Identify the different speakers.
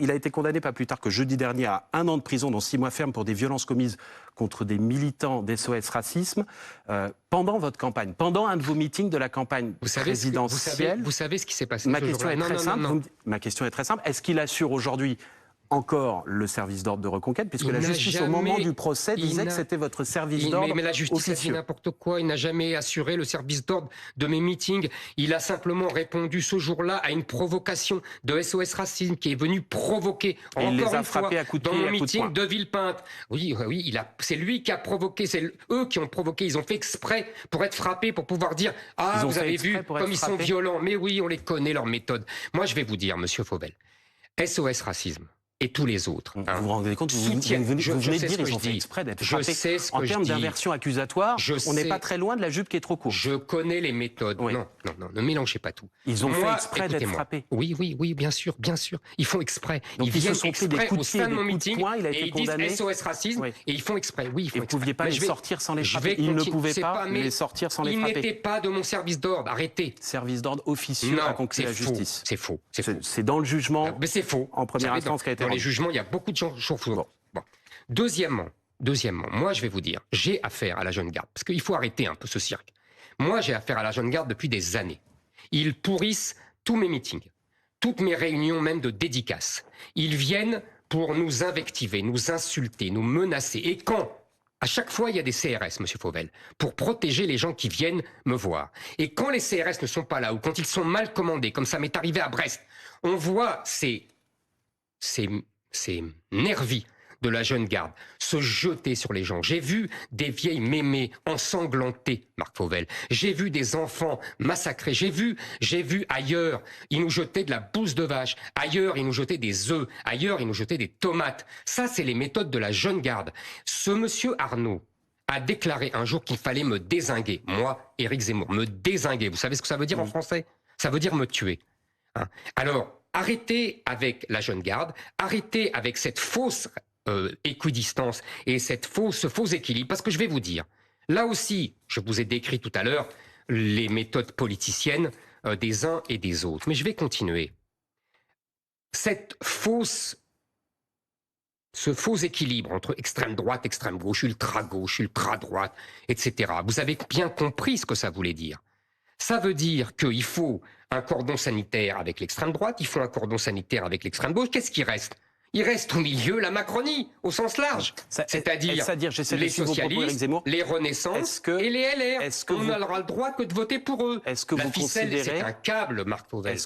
Speaker 1: Il a été condamné pas plus tard que jeudi dernier à 1 an de prison, dont 6 mois ferme, pour des violences commises contre des militants d'SOS Racisme pendant votre campagne, pendant un de vos meetings de la campagne présidentielle.
Speaker 2: Vous savez ce qui s'est passé.
Speaker 1: Ma question est très simple. Ma question est très simple. Est-ce qu'il assure aujourd'hui encore le service d'ordre de reconquête, puisque la justice, au moment du procès, disait que c'était votre service d'ordre
Speaker 2: mais la justice a dit n'importe quoi. Il n'a jamais assuré le service d'ordre de mes meetings. Il a simplement répondu ce jour-là à une provocation de SOS Racisme qui est venue provoquer encore une fois dans mon meeting de Villepinte. Oui, c'est lui qui a provoqué. C'est eux qui ont provoqué. Ils ont fait exprès pour être frappés, pour pouvoir dire « Ah, vous avez vu comme ils sont violents. » Mais oui, on les connaît, leurs méthodes. Moi, je vais vous dire, Monsieur Fauvel, SOS Racisme et tous les autres.
Speaker 1: Vous vous rendez compte, vous venez de dire qu'ils ont fait exprès d'être frappés. En termes d'inversion accusatoire, on n'est pas très loin de la jupe qui est trop courte.
Speaker 2: Je connais les méthodes. Oui. Non, ne mélangez pas tout.
Speaker 1: Ils ont fait exprès d'être frappés.
Speaker 2: Oui, bien sûr. Ils font exprès.
Speaker 1: Donc
Speaker 2: ils viennent
Speaker 1: se sont pris des coups de pied, des coups de poing, il a été condamné.
Speaker 2: Ils disent SOS Racisme et ils font exprès. Oui, ils font exprès.
Speaker 1: Vous ne pouviez pas les sortir sans les frapper. Ils ne pouvaient pas les sortir sans les frapper.
Speaker 2: Ils n'étaient pas de mon service d'ordre. Arrêtez.
Speaker 1: Service d'ordre officieux a conclu la justice.
Speaker 2: C'est faux.
Speaker 1: C'est dans le jugement.
Speaker 2: Mais c'est faux.
Speaker 1: En première instance qui a été rendu.
Speaker 2: Dans les jugements, il y a beaucoup de gens chauffeurs. Bon. Deuxièmement, moi je vais vous dire, j'ai affaire à la jeune garde, parce qu'il faut arrêter un peu ce cirque. Moi j'ai affaire à la jeune garde depuis des années. Ils pourrissent tous mes meetings, toutes mes réunions même de dédicaces. Ils viennent pour nous invectiver, nous insulter, nous menacer. Et quand à chaque fois, il y a des CRS, Monsieur Fauvel, pour protéger les gens qui viennent me voir. Et quand les CRS ne sont pas là, ou quand ils sont mal commandés, comme ça m'est arrivé à Brest, on voit ces nervis de la jeune garde se jeter sur les gens. J'ai vu des vieilles mémées ensanglantées, Marc Fauvel. J'ai vu des enfants massacrés. J'ai vu ailleurs, ils nous jetaient de la bouse de vache. Ailleurs, ils nous jetaient des œufs. Ailleurs, ils nous jetaient des tomates. Ça, c'est les méthodes de la jeune garde. Ce monsieur Arnaud a déclaré un jour qu'il fallait me dézinguer. Moi, Éric Zemmour, me dézinguer. Vous savez ce que ça veut dire en français? Ça veut dire me tuer. Alors, arrêtez avec la jeune garde, arrêtez avec cette fausse équidistance et ce faux équilibre. Parce que je vais vous dire, là aussi, je vous ai décrit tout à l'heure les méthodes politiciennes des uns et des autres. Mais je vais continuer. Ce faux équilibre entre extrême droite, extrême gauche, ultra droite, etc. Vous avez bien compris ce que ça voulait dire. Ça veut dire qu'il faut un cordon sanitaire avec l'extrême droite, il faut un cordon sanitaire avec l'extrême gauche. Qu'est-ce qui reste? Il reste au milieu la Macronie, au sens large. C'est-à-dire les socialistes, les Renaissances et les LR. On n'aura le droit que de voter pour eux. La ficelle, c'est un câble, Marc Fauvel.